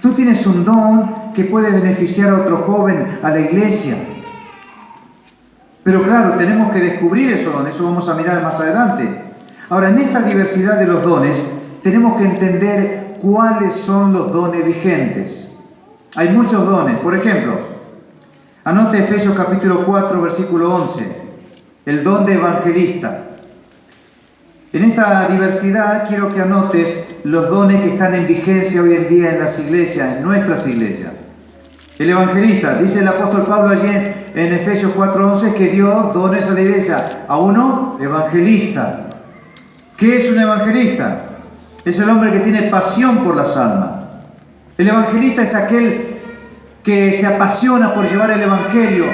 Tú tienes un don que puede beneficiar a otro joven, a la iglesia. Pero claro, tenemos que descubrir esos dones, eso vamos a mirar más adelante. Ahora, en esta diversidad de los dones, tenemos que entender cuáles son los dones vigentes. Hay muchos dones. Por ejemplo, anote Efesios capítulo 4, versículo 11, el don de evangelista. En esta diversidad quiero que anotes los dones que están en vigencia hoy en día en las iglesias, en nuestras iglesias. El evangelista, dice el apóstol Pablo allí en Efesios 4:11 que dio dones a la iglesia. A uno, evangelista. ¿Qué es un evangelista? Es el hombre que tiene pasión por las almas. El evangelista es aquel que se apasiona por llevar el evangelio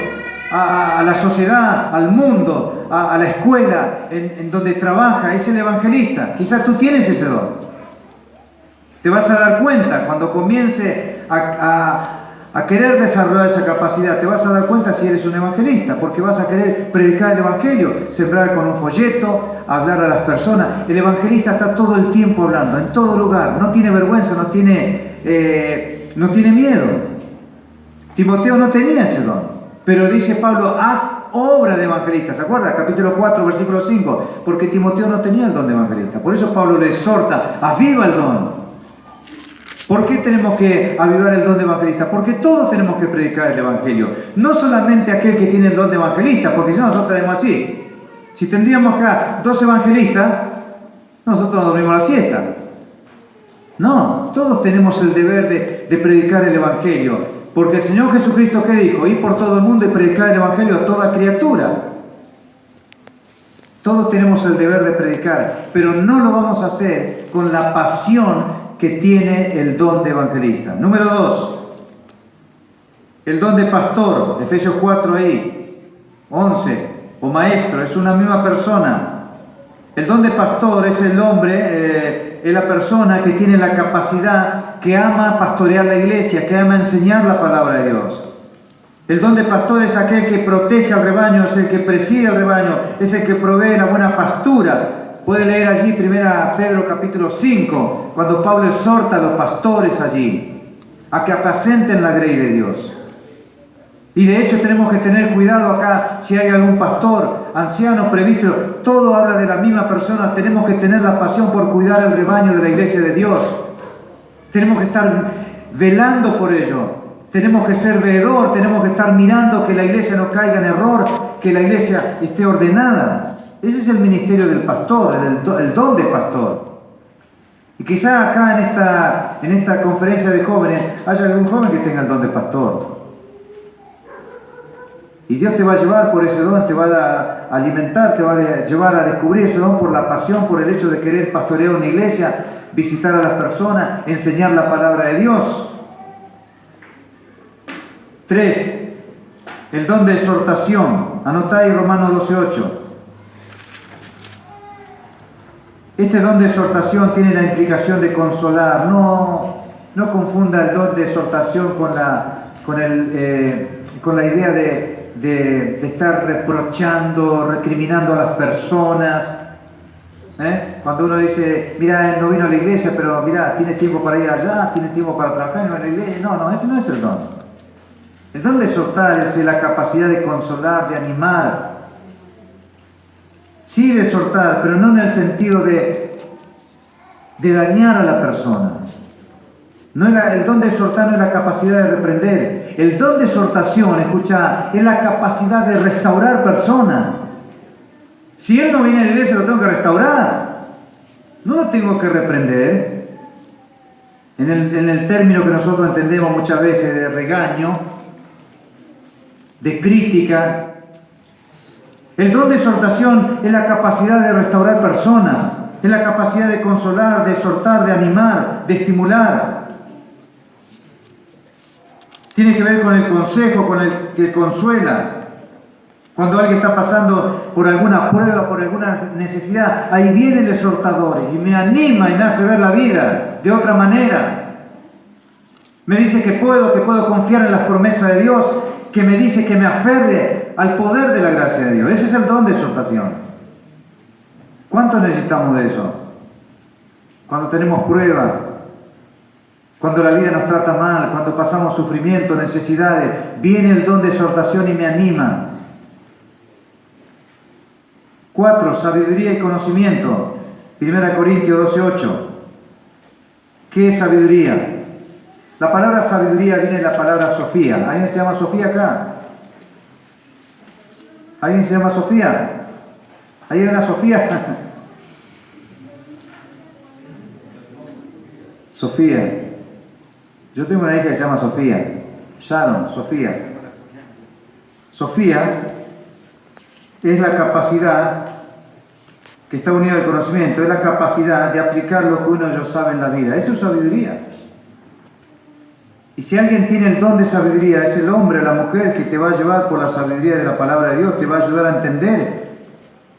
a la sociedad, al mundo, a la escuela, en donde trabaja. Es el evangelista. Quizás tú tienes ese don. Te vas a dar cuenta cuando comience a querer desarrollar esa capacidad. Te vas a dar cuenta si eres un evangelista, porque vas a querer predicar el evangelio, sembrar con un folleto, hablar a las personas. El evangelista está todo el tiempo hablando, en todo lugar. No tiene vergüenza, no tiene miedo. Timoteo no tenía ese don. Pero dice Pablo, haz obra de evangelista. ¿Se acuerda? Capítulo 4, versículo 5. Porque Timoteo no tenía el don de evangelista. Por eso Pablo le exhorta, aviva el don. ¿Por qué tenemos que avivar el don de evangelista? Porque todos tenemos que predicar el evangelio. No solamente aquel que tiene el don de evangelista, porque si no nosotros tenemos así. Si tendríamos acá 2 evangelistas, nosotros nos dormimos la siesta. No, todos tenemos el deber de predicar el evangelio. Porque el Señor Jesucristo, ¿qué dijo? Ir por todo el mundo y predicar el evangelio a toda criatura. Todos tenemos el deber de predicar, pero no lo vamos a hacer con la pasión que tiene el don de evangelista. Número 2, el don de pastor, Efesios 4 ahí, 11, o maestro, es una misma persona. El don de pastor es el hombre, es la persona que tiene la capacidad, que ama pastorear la iglesia, que ama enseñar la palabra de Dios. El don de pastor es aquel que protege al rebaño, es el que preside al rebaño, es el que provee la buena pastura. Puede leer allí 1 Pedro capítulo 5, cuando Pablo exhorta a los pastores allí, a que apacenten la grey de Dios. Y de hecho tenemos que tener cuidado acá si hay algún pastor, anciano, previsto, todo habla de la misma persona. Tenemos que tener la pasión por cuidar el rebaño de la iglesia de Dios. Tenemos que estar velando por ello. Tenemos que ser veedor, tenemos que estar mirando que la iglesia no caiga en error, que la iglesia esté ordenada. Ese es el ministerio del pastor, el don de pastor. Y quizá acá en esta conferencia de jóvenes haya algún joven que tenga el don de pastor. Y Dios te va a llevar por ese don, te va a alimentar, te va a llevar a descubrir ese don por la pasión, por el hecho de querer pastorear una iglesia, visitar a las personas, enseñar la palabra de Dios. 3, el don de exhortación. Anotá ahí Romanos 12:8. Este don de exhortación tiene la implicación de consolar. No confunda el don de exhortación con la idea de estar reprochando, recriminando a las personas. Cuando uno dice, mira, él no vino a la iglesia, pero mira, tiene tiempo para ir allá, tiene tiempo para trabajar en la iglesia. No, ese no es el don. El don de exhortar es la capacidad de consolar, de animar. Sí, de exhortar, pero no en el sentido de dañar a la persona. El don de exhortar no es la capacidad de reprender. El don de exhortación, escucha, es la capacidad de restaurar personas. Si él no viene a la iglesia, lo tengo que restaurar. No lo tengo que reprender. En el término que nosotros entendemos muchas veces de regaño, de crítica. El don de exhortación es la capacidad de restaurar personas, es la capacidad de consolar, de exhortar, de animar, de estimular. Tiene que ver con el consejo, con el que consuela. Cuando alguien está pasando por alguna prueba, por alguna necesidad, ahí viene el exhortador y me anima y me hace ver la vida de otra manera. Me dice que puedo confiar en las promesas de Dios, que me dice que me aferre al poder de la gracia de Dios. Ese es el don de exhortación. ¿Cuánto necesitamos de eso? Cuando tenemos prueba, Cuando la vida nos trata mal, cuando pasamos sufrimiento, necesidades, viene el don de exhortación y me anima. 4. Sabiduría y conocimiento. 1 Corintios 12:8. ¿Qué es sabiduría? La palabra sabiduría viene de la palabra Sofía. ¿Alguien se llama Sofía acá? ¿Alguien se llama Sofía? ¿Ahí hay una Sofía? Sofía. Yo tengo una hija que se llama Sofía. Sharon, Sofía. Sofía es la capacidad, que está unida al conocimiento, es la capacidad de aplicar lo que uno ya sabe en la vida. Eso es sabiduría. Y si alguien tiene el don de sabiduría, es el hombre o la mujer que te va a llevar por la sabiduría de la palabra de Dios, te va a ayudar a entender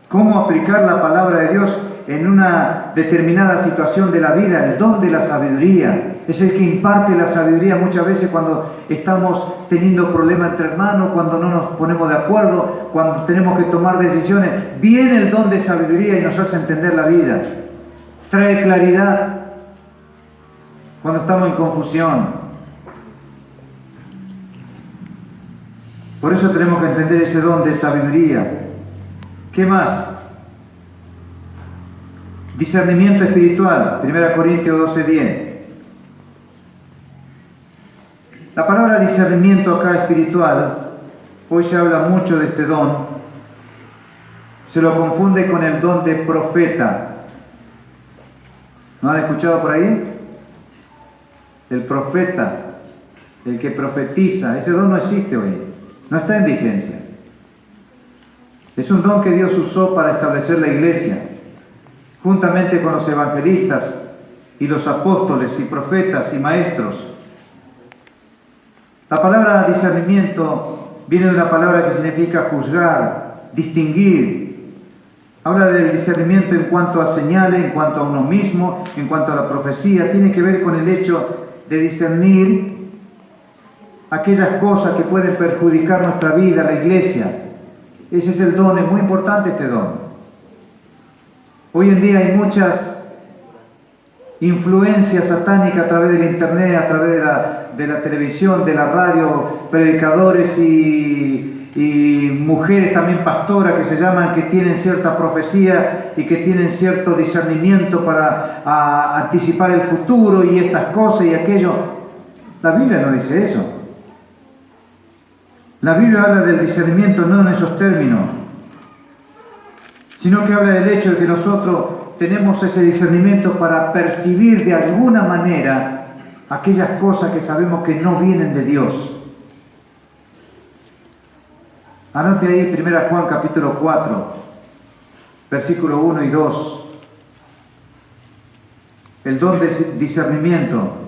cómo aplicar la palabra de Dios en una determinada situación de la vida. El don de la sabiduría es el que imparte la sabiduría muchas veces cuando estamos teniendo problemas entre hermanos, cuando no nos ponemos de acuerdo, cuando tenemos que tomar decisiones. Viene el don de sabiduría y nos hace entender la vida. Trae claridad cuando estamos en confusión. Por eso tenemos que entender ese don de sabiduría. ¿Qué más? Discernimiento espiritual, 1 Corintios 12:10. La palabra discernimiento acá espiritual, hoy se habla mucho de este don, se lo confunde con el don de profeta. ¿No han escuchado por ahí? El profeta, el que profetiza, ese don no existe hoy, no está en vigencia. Es un don que Dios usó para establecer la iglesia, juntamente con los evangelistas y los apóstoles y profetas y maestros. La palabra discernimiento viene de una palabra que significa juzgar, distinguir. Habla del discernimiento en cuanto a señales, en cuanto a uno mismo, en cuanto a la profecía. Tiene que ver con el hecho de discernir aquellas cosas que pueden perjudicar nuestra vida, la iglesia. Ese es el don, es muy importante este don. Hoy en día hay muchas influencias satánicas a través del internet, a través de la televisión, de la radio, predicadores y mujeres también pastoras que se llaman, que tienen cierta profecía y que tienen cierto discernimiento para anticipar el futuro y estas cosas y aquello. La Biblia no dice eso. La Biblia habla del discernimiento no en esos términos, sino que habla del hecho de que nosotros tenemos ese discernimiento para percibir de alguna manera aquellas cosas que sabemos que no vienen de Dios. Anote ahí 1 Juan capítulo 4, versículo 1 y 2. El don de discernimiento.